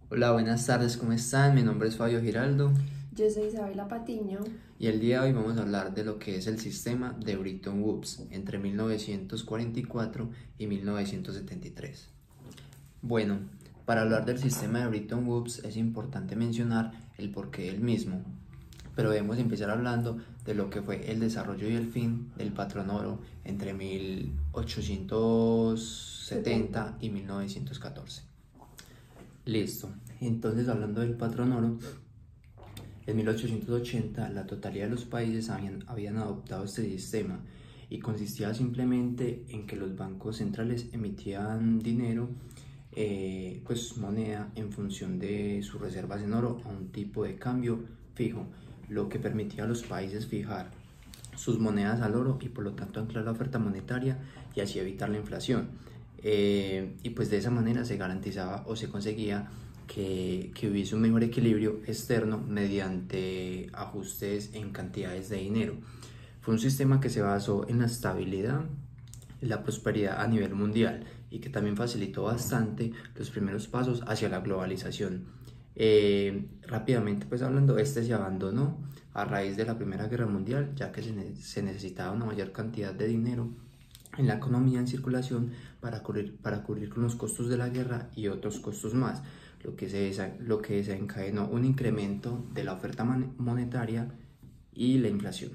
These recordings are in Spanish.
Hola, buenas tardes, ¿cómo están? Mi nombre es Fabio Giraldo Yo soy Isabela Patiño. y el día de hoy vamos a hablar de lo que es el sistema de Bretton Woods entre 1944 y 1973. Bueno, para hablar del sistema de Bretton Woods es importante mencionar el porqué del mismo, pero debemos empezar hablando de lo que fue el desarrollo y el fin del patrón oro entre 70. 1870 y 1914. Listo, entonces hablando del patrón oro, en 1880, la totalidad de los países habían adoptado este sistema y consistía simplemente en que los bancos centrales emitían dinero, pues moneda, en función de sus reservas en oro a un tipo de cambio fijo, lo que permitía a los países fijar sus monedas al oro y por lo tanto anclar la oferta monetaria y así evitar la inflación. Y pues de esa manera se garantizaba o se conseguía que hubiese un mejor equilibrio externo mediante ajustes en cantidades de dinero. Fue un sistema que se basó en la estabilidad y la prosperidad a nivel mundial y que también facilitó bastante los primeros pasos hacia la globalización. Rápidamente pues hablando, este se abandonó a raíz de la Primera Guerra Mundial, ya que se necesitaba una mayor cantidad de dinero en la economía en circulación para cubrir con los costos de la guerra y otros costos más, lo que desencadenó un incremento de la oferta monetaria y la inflación.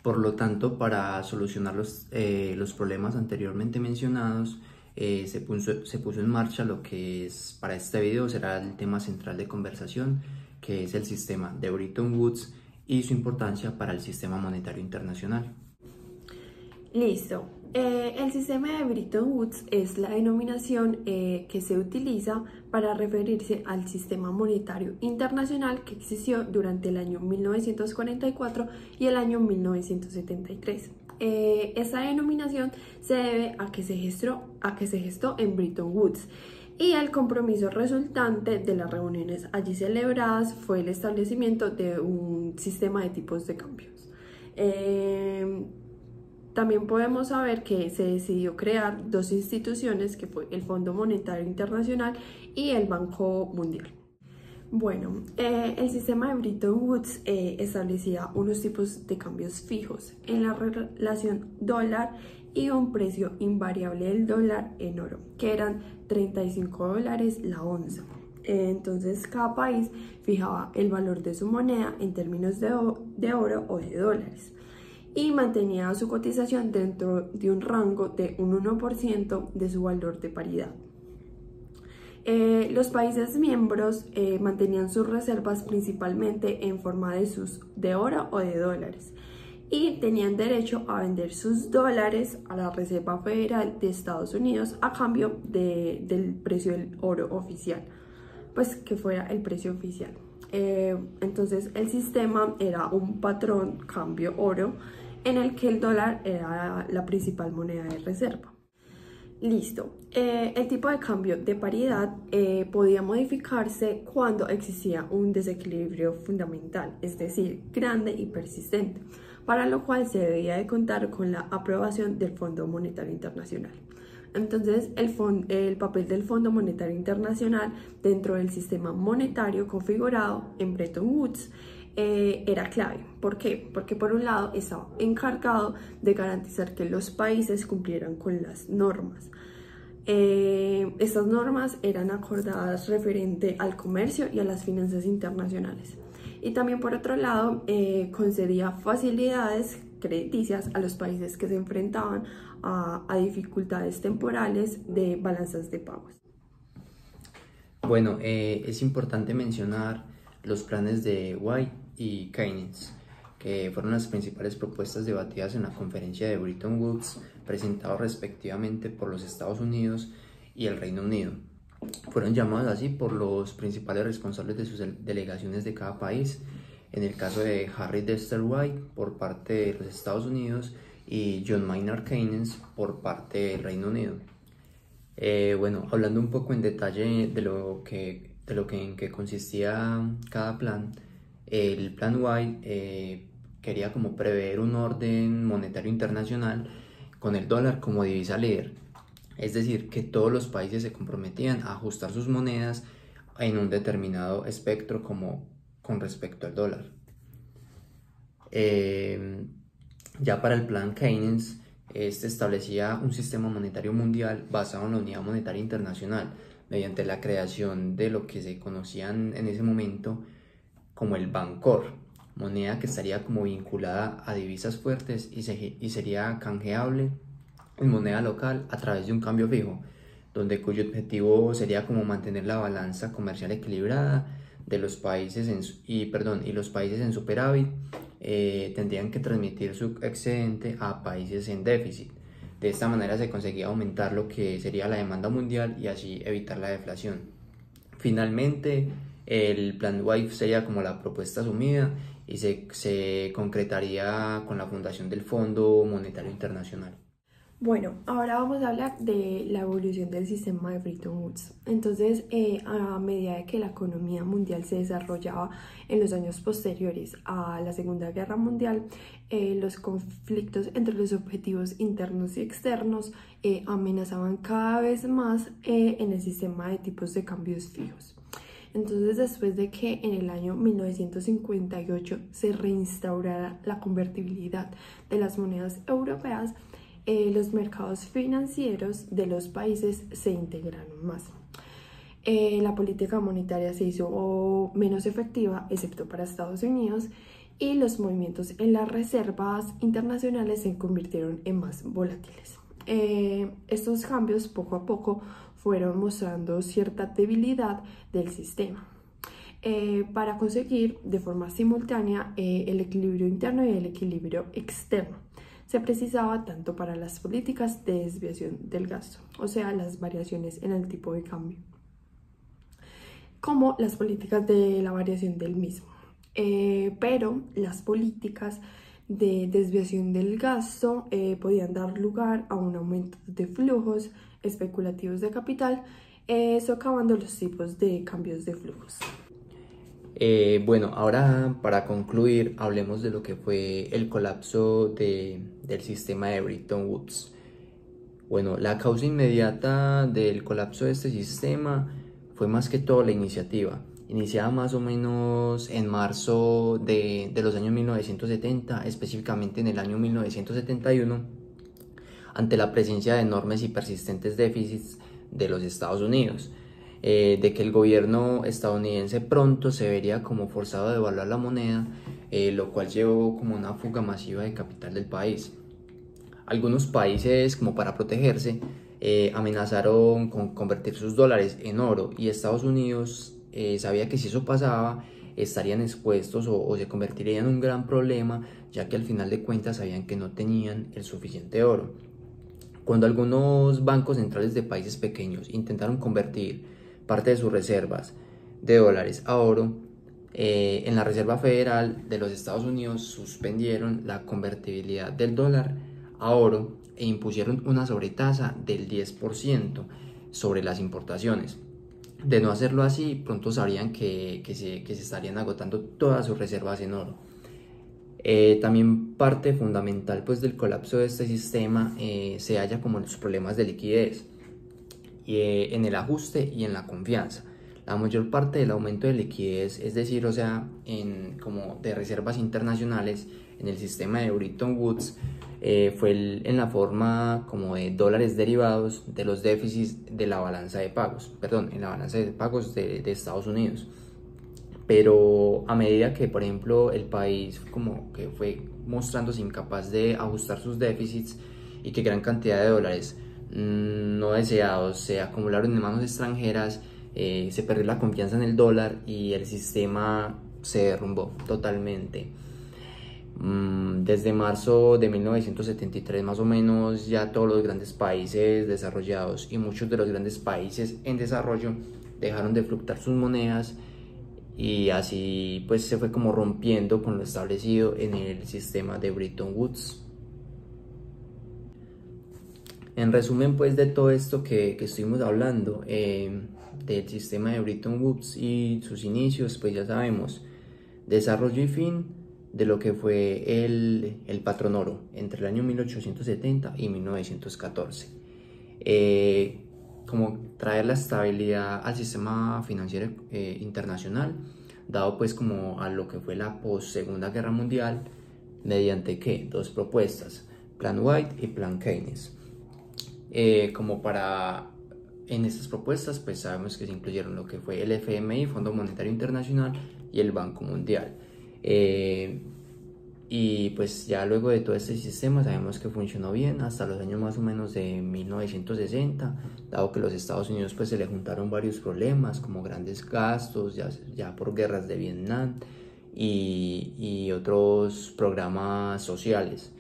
Por lo tanto, para solucionar los problemas anteriormente mencionados, se puso en marcha lo que es para este video será el tema central de conversación, que es el sistema de Bretton Woods y su importancia para el sistema monetario internacional. Listo. El sistema de Bretton Woods es la denominación que se utiliza para referirse al sistema monetario internacional que existió durante el año 1944 y el año 1973. Esa denominación se debe a que se gestó en Bretton Woods y el compromiso resultante de las reuniones allí celebradas fue el establecimiento de un sistema de tipos de cambios. También podemos saber que se decidió crear dos instituciones, que fue el Fondo Monetario Internacional y el Banco Mundial. Bueno, el sistema de Bretton Woods establecía unos tipos de cambios fijos en la relación dólar y un precio invariable del dólar en oro, que eran $35 la onza. Entonces, cada país fijaba el valor de su moneda en términos de oro o de dólares y mantenía su cotización dentro de un rango de un 1% de su valor de paridad. Los países miembros mantenían sus reservas principalmente en forma de oro o de dólares y tenían derecho a vender sus dólares a la Reserva Federal de Estados Unidos a cambio del precio del oro oficial, pues que fuera el precio oficial. Entonces el sistema era un patrón cambio oro en el que el dólar era la principal moneda de reserva. Listo. El tipo de cambio de paridad podía modificarse cuando existía un desequilibrio fundamental, es decir, grande y persistente, para lo cual se debía de contar con la aprobación del Fondo Monetario Internacional. Entonces, el papel del Fondo Monetario Internacional dentro del sistema monetario configurado en Bretton Woods era clave. ¿Por qué? Porque por un lado estaba encargado de garantizar que los países cumplieran con las normas. Estas normas eran acordadas referente al comercio y a las finanzas internacionales. Y también por otro lado concedía facilidades crediticias a los países que se enfrentaban a dificultades temporales de balanzas de pagos. Bueno, es importante mencionar los planes de White y Keynes, que fueron las principales propuestas debatidas en la conferencia de Bretton Woods, presentados respectivamente por los Estados Unidos y el Reino Unido. Fueron llamados así por los principales responsables de sus delegaciones de cada país, en el caso de Harry Dexter White por parte de los Estados Unidos y John Maynard Keynes por parte del Reino Unido. Bueno, hablando un poco en detalle de lo que en que consistía cada plan, el plan White quería como prever un orden monetario internacional con el dólar como divisa líder, es decir, que todos los países se comprometían a ajustar sus monedas en un determinado espectro como con respecto al dólar. Ya para el plan Keynes, este establecía un sistema monetario mundial basado en la unidad monetaria internacional mediante la creación de lo que se conocían en ese momento como el Bancor, moneda que estaría como vinculada a divisas fuertes y sería canjeable en moneda local a través de un cambio fijo, cuyo objetivo sería como mantener la balanza comercial equilibrada de los países y los países en superávit tendrían que transmitir su excedente a países en déficit. De esta manera se conseguía aumentar lo que sería la demanda mundial y así evitar la deflación. Finalmente, el plan WIFE sería como la propuesta asumida y se concretaría con la fundación del Fondo Monetario Internacional. Bueno, ahora vamos a hablar de la evolución del sistema de Bretton Woods. Entonces, a medida de que la economía mundial se desarrollaba en los años posteriores a la Segunda Guerra Mundial, los conflictos entre los objetivos internos y externos amenazaban cada vez más en el sistema de tipos de cambios fijos. Entonces, después de que en el año 1958 se reinstaurara la convertibilidad de las monedas europeas, los mercados financieros de los países se integraron más. La política monetaria se hizo menos efectiva, excepto para Estados Unidos, y los movimientos en las reservas internacionales se convirtieron en más volátiles. Estos cambios poco a poco fueron mostrando cierta debilidad del sistema. Para conseguir de forma simultánea el equilibrio interno y el equilibrio externo, se precisaba tanto para las políticas de desviación del gasto, o sea, las variaciones en el tipo de cambio, como las políticas de la variación del mismo. Pero las políticas de desviación del gasto podían dar lugar a un aumento de flujos especulativos de capital, socavando los tipos de cambios de flujos. Bueno, ahora para concluir, hablemos de lo que fue el colapso del sistema de Bretton Woods. Bueno, la causa inmediata del colapso de este sistema fue más que todo la iniciativa, iniciada más o menos en marzo de los años 1970, específicamente en el año 1971, ante la presencia de enormes y persistentes déficits de los Estados Unidos. De que el gobierno estadounidense pronto se vería como forzado a devaluar la moneda, lo cual llevó como una fuga masiva de capital del país. Algunos países, como para protegerse, amenazaron con convertir sus dólares en oro, y Estados Unidos sabía que si eso pasaba estarían expuestos o se convertirían en un gran problema, ya que al final de cuentas sabían que no tenían el suficiente oro. Cuando algunos bancos centrales de países pequeños intentaron convertir parte de sus reservas de dólares a oro, en la Reserva Federal de los Estados Unidos suspendieron la convertibilidad del dólar a oro e impusieron una sobretasa del 10% sobre las importaciones. De no hacerlo así, pronto sabrían que se estarían agotando todas sus reservas en oro. También parte fundamental pues del colapso de este sistema se halla como los problemas de liquidez, en el ajuste y en la confianza. La mayor parte del aumento de liquidez, es decir, o sea, como de reservas internacionales en el sistema de Bretton Woods, fue en la forma como de dólares derivados de los déficits de la balanza de pagos, en la balanza de pagos de Estados Unidos. Pero a medida que, por ejemplo, el país como que fue mostrándose incapaz de ajustar sus déficits y que gran cantidad de dólares no deseados se acumularon en manos extranjeras, se perdió la confianza en el dólar y el sistema se derrumbó totalmente. Desde marzo de 1973 más o menos, ya todos los grandes países desarrollados y muchos de los grandes países en desarrollo dejaron de fluctuar sus monedas, y así pues se fue como rompiendo con lo establecido en el sistema de Bretton Woods. En resumen pues de todo esto que estuvimos hablando del sistema de Bretton Woods y sus inicios, pues ya sabemos: desarrollo y fin de lo que fue el patrón oro entre el año 1870 y 1914. como traer la estabilidad al sistema financiero internacional, dado pues como a lo que fue la post Segunda Guerra Mundial, mediante ¿qué? Dos propuestas, Plan White y Plan Keynes. En estas propuestas pues sabemos que se incluyeron lo que fue el FMI, Fondo Monetario Internacional, y el Banco Mundial. Y pues ya luego de todo este sistema sabemos que funcionó bien hasta los años más o menos de 1960, dado que los Estados Unidos pues se le juntaron varios problemas como grandes gastos ya por guerras de Vietnam y otros programas sociales.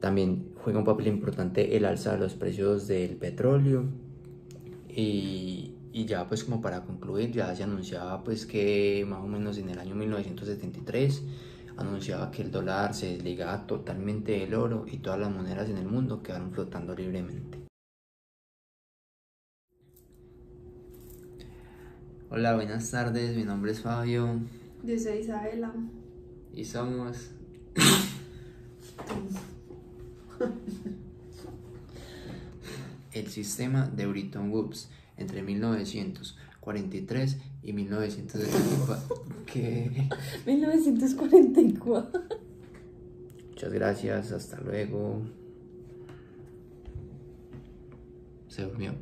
También juega un papel importante el alza de los precios del petróleo y ya pues como para concluir, ya se anunciaba pues que más o menos en el año 1973 anunciaba que el dólar se desligaba totalmente del oro y todas las monedas en el mundo quedaron flotando libremente. Hola, buenas tardes, mi nombre es Fabio. Yo soy Isabela. Y somos el sistema de Bretton Woods entre 1943 y 1974. ¿Qué? 1944. Muchas gracias, hasta luego. Se durmió.